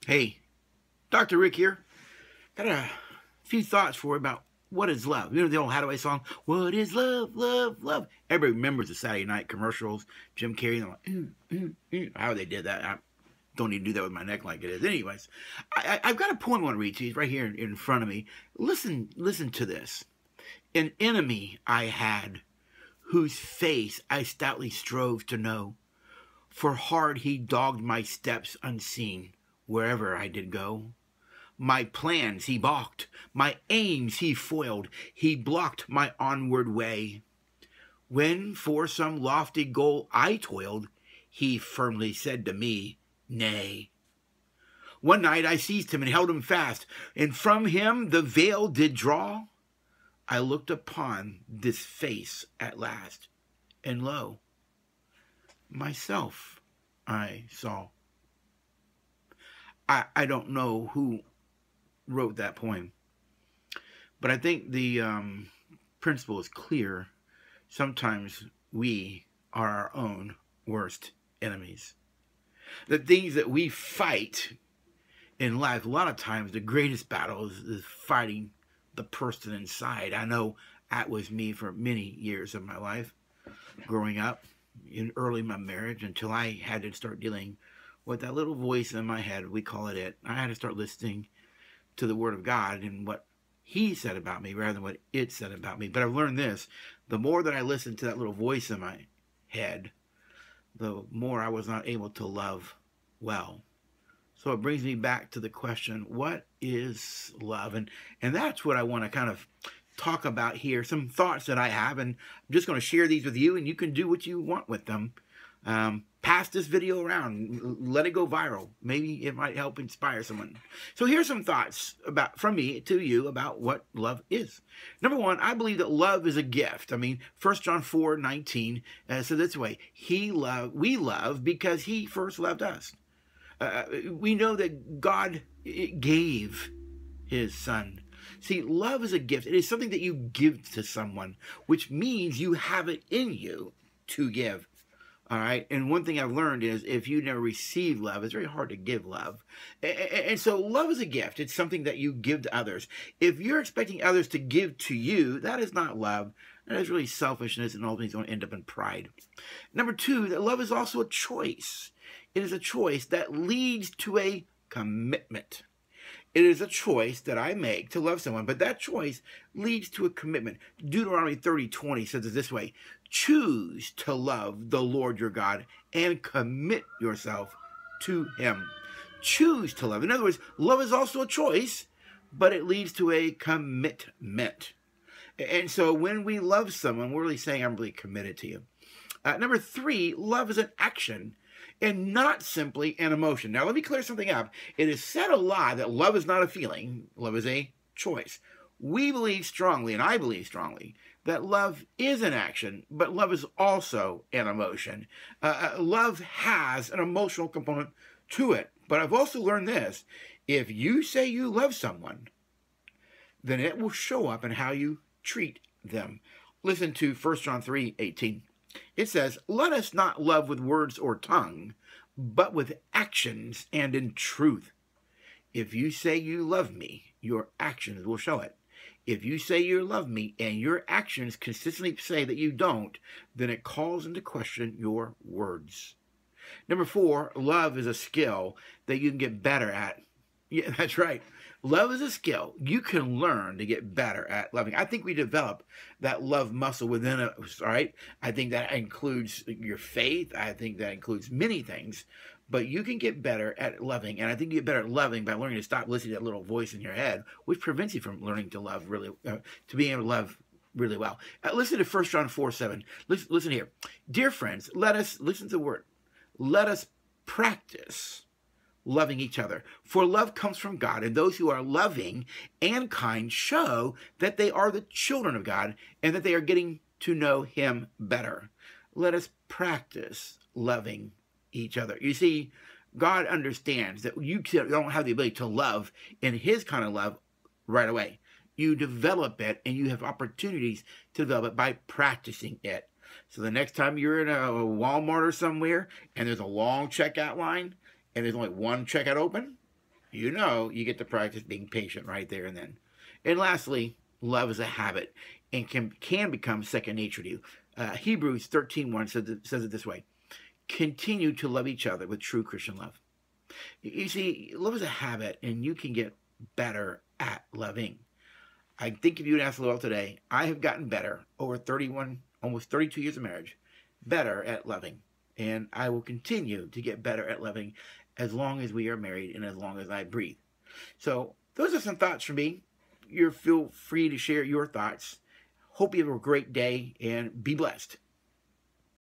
Hey, Dr. Rick here. Got a few thoughts for you about what is love. You know the old Hadaway song, "What is love, love, love"? Everybody remembers the Saturday night commercials. Jim Carrey, how they did that. I don't need to do that with my neck like it is. Anyways, I've got a poem I want to read to you right here in front of me. Listen to this. An enemy I had, whose face I stoutly strove to know. For hard he dogged my steps unseen, wherever I did go. My plans he balked, my aims he foiled, he blocked my onward way. When for some lofty goal I toiled, he firmly said to me, nay. One night I seized him and held him fast, and from him the veil did draw. I looked upon this face at last, and lo, myself I saw. I don't know who wrote that poem, but I think the principle is clear. Sometimes we are our own worst enemies. The things that we fight in life, a lot of times the greatest battle is fighting the person inside. I know that was me for many years of my life, growing up, in early my marriage, until I had to start dealing with that little voice in my head. We call it. I had to start listening to the Word of God and what He said about me rather than what it said about me. But I've learned this: the more that I listened to that little voice in my head, the more I was not able to love well. So it brings me back to the question, what is love? And that's what I want to kind of talk about here, some thoughts that I have, and I'm just going to share these with you, and you can do what you want with them. Pass this video around, let it go viral. Maybe it might help inspire someone. So here's some thoughts from me to you about what love is. Number one, I believe that love is a gift. I mean, 1 John 4:19 says this way: we love because He first loved us. We know that God gave His Son. See, love is a gift. It is something that you give to someone, which means you have it in you to give. All right. And one thing I've learned is if you never receive love, it's very hard to give love. And so love is a gift. It's something that you give to others. If you're expecting others to give to you, that is not love. That is really selfishness, and ultimately it's going to end up in pride. Number two, that love is also a choice. It is a choice that leads to a commitment. It is a choice that I make to love someone, but that choice leads to a commitment. Deuteronomy 30:20 says it this way: choose to love the Lord your God and commit yourself to Him. Choose to love. In other words, love is also a choice, but it leads to a commitment. And so when we love someone, we're really saying, I'm really committed to you. Number three, love is an action and not simply an emotion. Now, let me clear something up. It is said a lot that love is not a feeling. Love is a choice. We believe strongly, and I believe strongly, that love is an action, but love is also an emotion. Love has an emotional component to it. But I've also learned this: if you say you love someone, then it will show up in how you treat them. Listen to 1 John 3:18. It says, let us not love with words or tongue, but with actions and in truth. If you say you love me, your actions will show it. If you say you love me and your actions consistently say that you don't, then it calls into question your words. Number four, love is a skill that you can get better at. Yeah, that's right. Love is a skill you can learn to get better at loving. I think we develop that love muscle within us, all right? I think that includes your faith. I think that includes many things. But you can get better at loving. And I think you get better at loving by learning to stop listening to that little voice in your head, which prevents you from learning to love really, to being able to love really well. Listen to 1 John 4:7. Listen here. Dear friends, listen to the word. Let us practice loving each other. For love comes from God, and those who are loving and kind show that they are the children of God and that they are getting to know Him better. Let us practice loving each other. You see, God understands that you don't have the ability to love in His kind of love right away. You develop it, and you have opportunities to develop it by practicing it. So the next time you're in a Walmart or somewhere and there's a long checkout line, and there's only one checkout open, you know you get to practice being patient right there and then. And lastly, love is a habit and can become second nature to you. Hebrews 13:1 says it this way: continue to love each other with true Christian love. You see, love is a habit, and you can get better at loving. I think if you would ask Lowell today, I have gotten better over 31, almost 32 years of marriage, better at loving. And I will continue to get better at loving as long as we are married and as long as I breathe. So those are some thoughts from me. You feel free to share your thoughts. Hope you have a great day and be blessed.